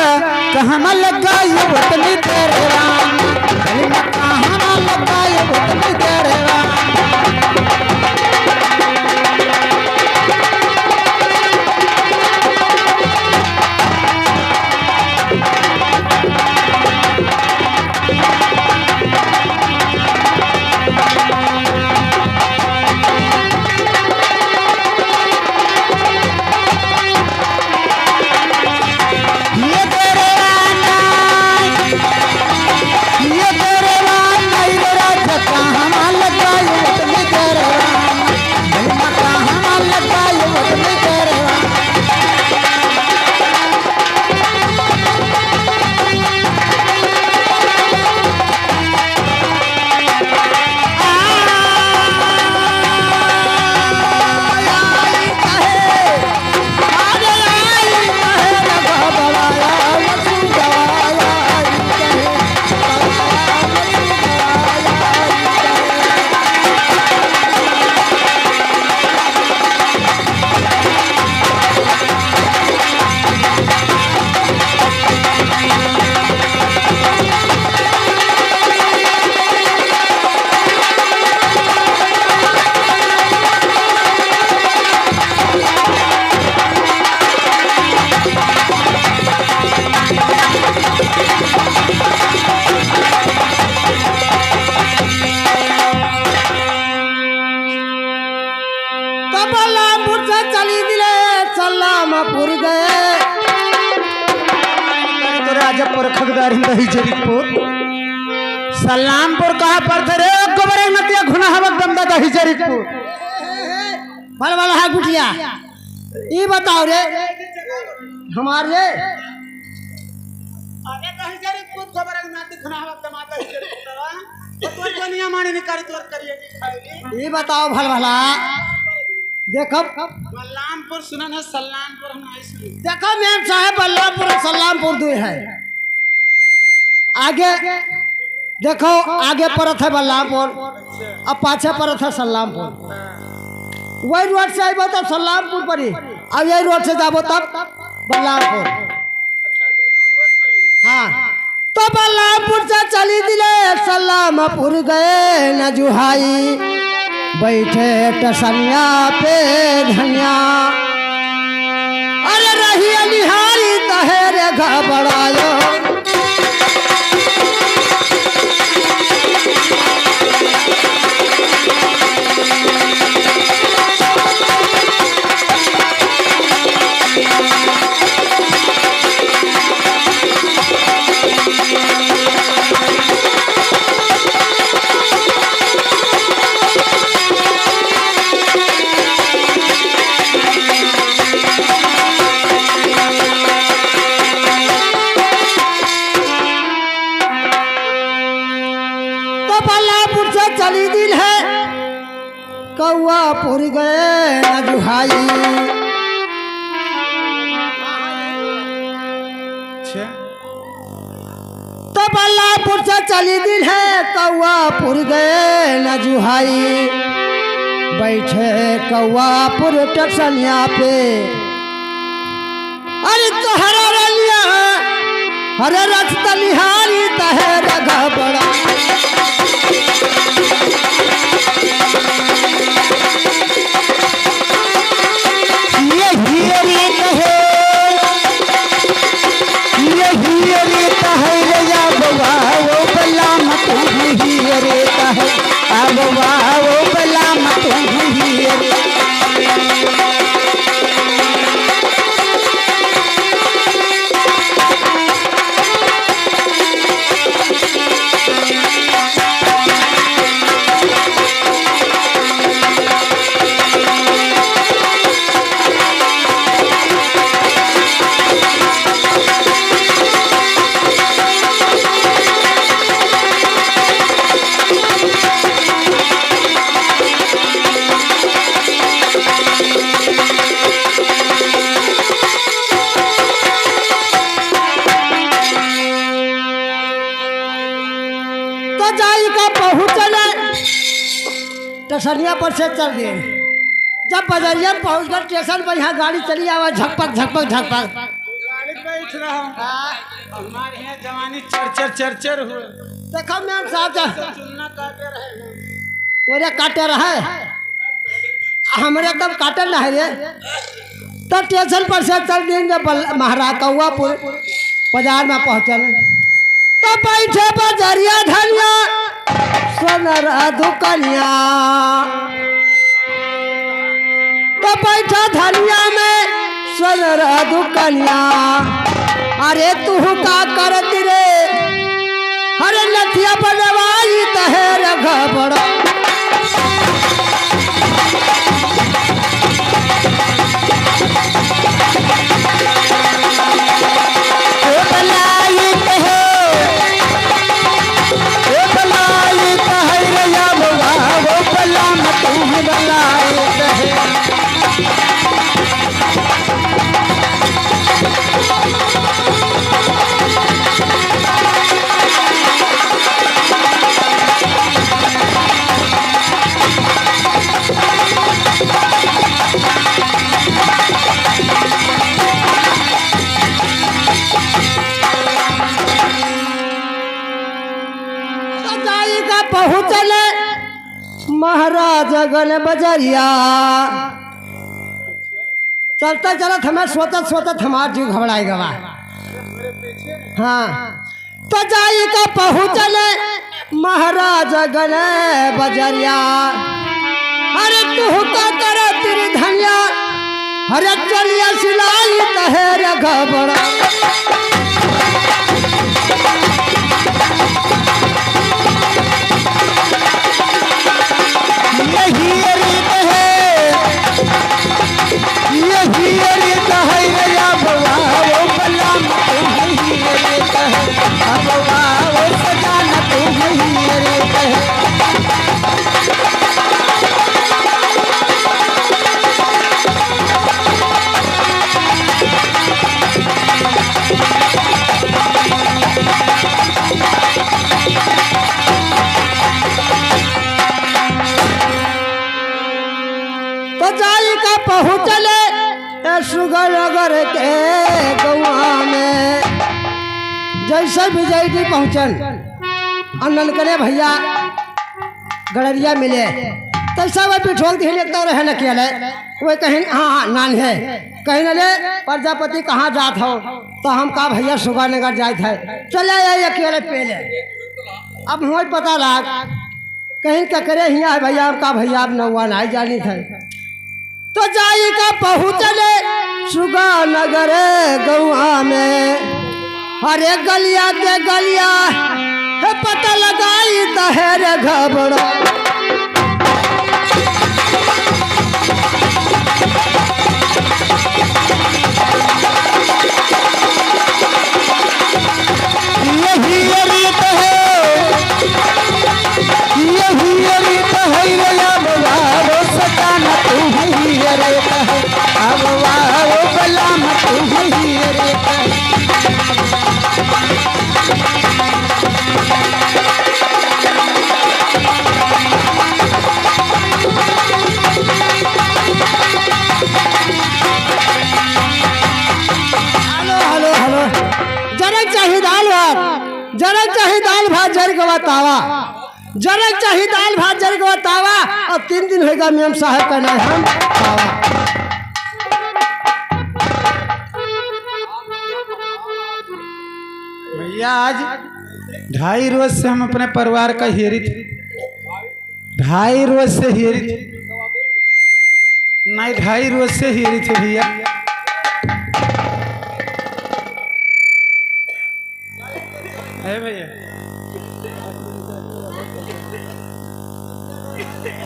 कहाँ लगा ये उतनी तेरे राम गली में कहाँ लगा ये उतनी तेरे राम। सलामपुर कहाँ पर थे रे गोबर नतिया घुना हवक दमदा दही जरीपुर बल बल है गुटिया ये बताओ रे हमारे अरे दही जरीपुर गोबर नती घुना हवक दमदा दही जरीपुर तो दुनिया माने नहीं करी तोर करिए ये बताओ भल भला देखो बल्लामपुर सुना ना सलामपुर हम ऐसे देखो मैम साहब बल्लामपुर और सलामपुर दो है आगे देखो आगे परत है बल्लामपुर अब पाछे परत है सलामपुर वही रोड से आइबो तब सलामपुर पर ही अब यही रोड से जाबो तब बल्लामपुर। हाँ तो बल्लामपुर से चली दिले सलामपुर गए न जुहाई बैठे टसनिया पे धनिया अरे रही निहारी तहेरे घबरायो चली दिल है कौआ पुर गए न जुहाई तो बल्लापुर से चली दिल है कौआ पुर गए न जुहाई बैठे कौआ पुर टसनिया पे अरे तो हरा रलिया हरे रथ तलिहारी तहे रगा बड़ा टसनिया पर से चल दिए जब बजरिया पहुंच गए स्टेशन पर यहाँ गाड़ी चली आवा झकपक झकपक झकपक उठ रहा हूँ हमारे यहाँ जवानी चर हुए। देखो मैम साहब चुनना काटे रहे हैं। बोले काटे रहे हमारे एकदम काटे ना है रे। तो स्टेशन पर से चल देंगे महाराज कौआपुर बाजार में पहुँचल तो बैठे बजरिया धनिया सोनर दुकनिया तो बैठा धनिया में सोनर दुकनिया। अरे तू का करती रे अरे लठिया बनवाई तहेर घबड़ा पहुँचले महाराज गल बजरिया। चलता चलत हमें सोचत हमार जीव घबराई गवा। हाँ तो जाई का पहुँचले महाराज गल बजरिया। अरे तू का करे तेरी धनिया अरे चलिया सिलाई तहेर घबरा। पहुँचले सुगरनगर के गौआ में जैसे विजय जी पहुँचन अनन करे भैया गड़रिया मिले तैसा वह पिठोल दिले तो रहे न किया वो कहीं हाँ नान है कहीं न ले प्रजापति कहाँ जात हो तो हम कहा भैया सुगरनगर जाए थे चले आए अकेले पहले। अब हमें पता लग कहीं ककरे हिया है भैया का भैया अब नौवा नहीं जानी थे तो जाई का पहुँचले सुगरनगर गौआ में। अरे गलिया के गलिया है पता लगाई तहेर घबरा। जरक चाहिए दाल भात जर गवा तावा जरक चाहिए दाल भात जर गवा तावा और 3 दिन होगा मेम साहब का नाम हम तावा। भैया आज 2.5 रोज से हम अपने परिवार का हेरी थे 2.5 रोज से हेरी थे नहीं 2.5 रोज से हेरी थे भैया। भैया